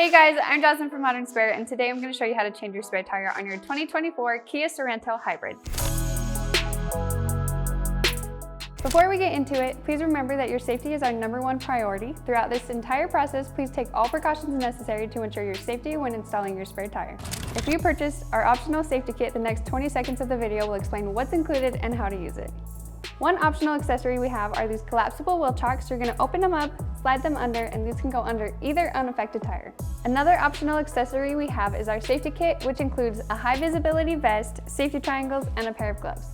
Hey guys, I'm Jasmine from Modern Spare, and today I'm going to show you how to change your spare tire on your 2024 Kia Sorento Hybrid. Before we get into it, please remember that your safety is our #1 priority. Throughout this entire process, please take all precautions necessary to ensure your safety when installing your spare tire. If you purchased our optional safety kit, the next 20 seconds of the video will explain what's included and how to use it. One optional accessory we have are these collapsible wheel chocks. You're going to open them up, slide them under, and these can go under either unaffected tire. Another optional accessory we have is our safety kit, which includes a high visibility vest, safety triangles, and a pair of gloves.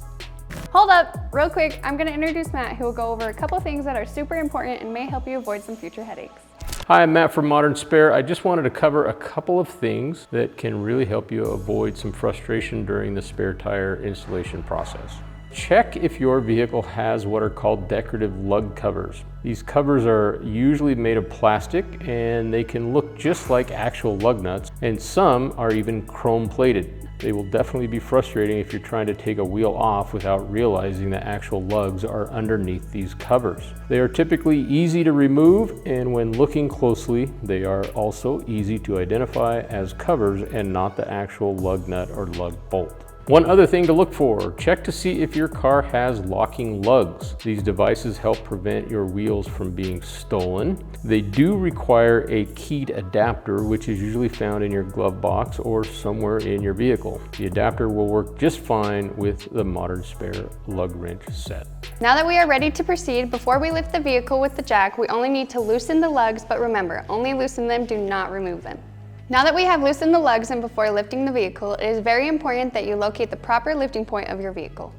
Hold up, real quick, I'm going to introduce Matt, who will go over a couple things that are super important and may help you avoid some future headaches. Hi, I'm Matt from Modern Spare. I just wanted to cover a couple of things that can really help you avoid some frustration during the spare tire installation process. Check if your vehicle has what are called decorative lug covers. These covers are usually made of plastic and they can look just like actual lug nuts, and some are even chrome plated. They will definitely be frustrating if you're trying to take a wheel off without realizing that actual lugs are underneath these covers. They are typically easy to remove, and when looking closely, they are also easy to identify as covers and not the actual lug nut or lug bolt. One other thing to look for, check to see if your car has locking lugs. These devices help prevent your wheels from being stolen. They do require a keyed adapter, which is usually found in your glove box or somewhere in your vehicle. The adapter will work just fine with the Modern Spare lug wrench set. Now that we are ready to proceed, before we lift the vehicle with the jack, we only need to loosen the lugs, but remember, only loosen them, do not remove them. Now that we have loosened the lugs and before lifting the vehicle, it is very important that you locate the proper lifting point of your vehicle.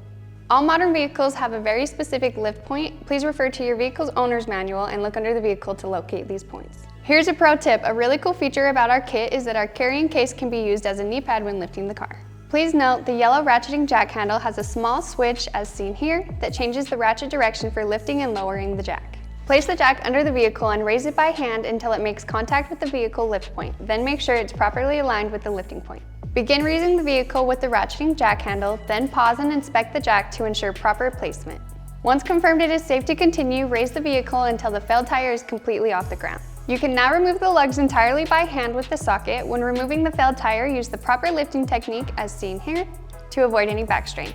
All modern vehicles have a very specific lift point. Please refer to your vehicle's owner's manual and look under the vehicle to locate these points. Here's a pro tip. A really cool feature about our kit is that our carrying case can be used as a knee pad when lifting the car. Please note the yellow ratcheting jack handle has a small switch, as seen here, that changes the ratchet direction for lifting and lowering the jack. Place the jack under the vehicle and raise it by hand until it makes contact with the vehicle lift point. Then make sure it's properly aligned with the lifting point. Begin raising the vehicle with the ratcheting jack handle, then pause and inspect the jack to ensure proper placement. Once confirmed it is safe to continue, raise the vehicle until the failed tire is completely off the ground. You can now remove the lugs entirely by hand with the socket. When removing the failed tire, use the proper lifting technique, as seen here, to avoid any back strain.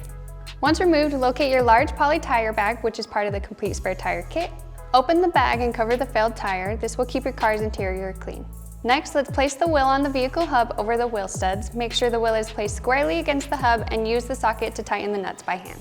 Once removed, locate your large poly tire bag, which is part of the complete spare tire kit. Open the bag and cover the failed tire. This will keep your car's interior clean. Next, let's place the wheel on the vehicle hub over the wheel studs. Make sure the wheel is placed squarely against the hub and use the socket to tighten the nuts by hand.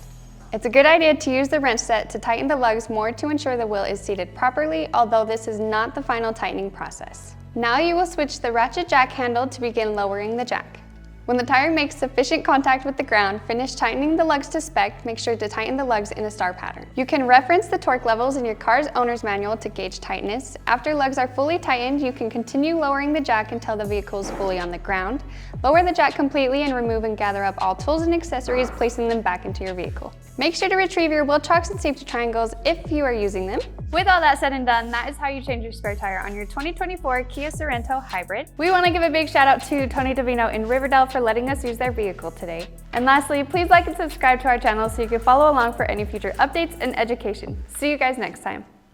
It's a good idea to use the wrench set to tighten the lugs more to ensure the wheel is seated properly, although this is not the final tightening process. Now you will switch the ratchet jack handle to begin lowering the jack. When the tire makes sufficient contact with the ground, finish tightening the lugs to spec. Make sure to tighten the lugs in a star pattern. You can reference the torque levels in your car's owner's manual to gauge tightness. After lugs are fully tightened, you can continue lowering the jack until the vehicle is fully on the ground. Lower the jack completely and remove and gather up all tools and accessories, placing them back into your vehicle. Make sure to retrieve your wheel chocks and safety triangles if you are using them. With all that said and done, that is how you change your spare tire on your 2024 Kia Sorento Hybrid. We want to give a big shout out to Tony Davino in Riverdale for letting us use their vehicle today. And lastly, please like and subscribe to our channel so you can follow along for any future updates and education. See you guys next time.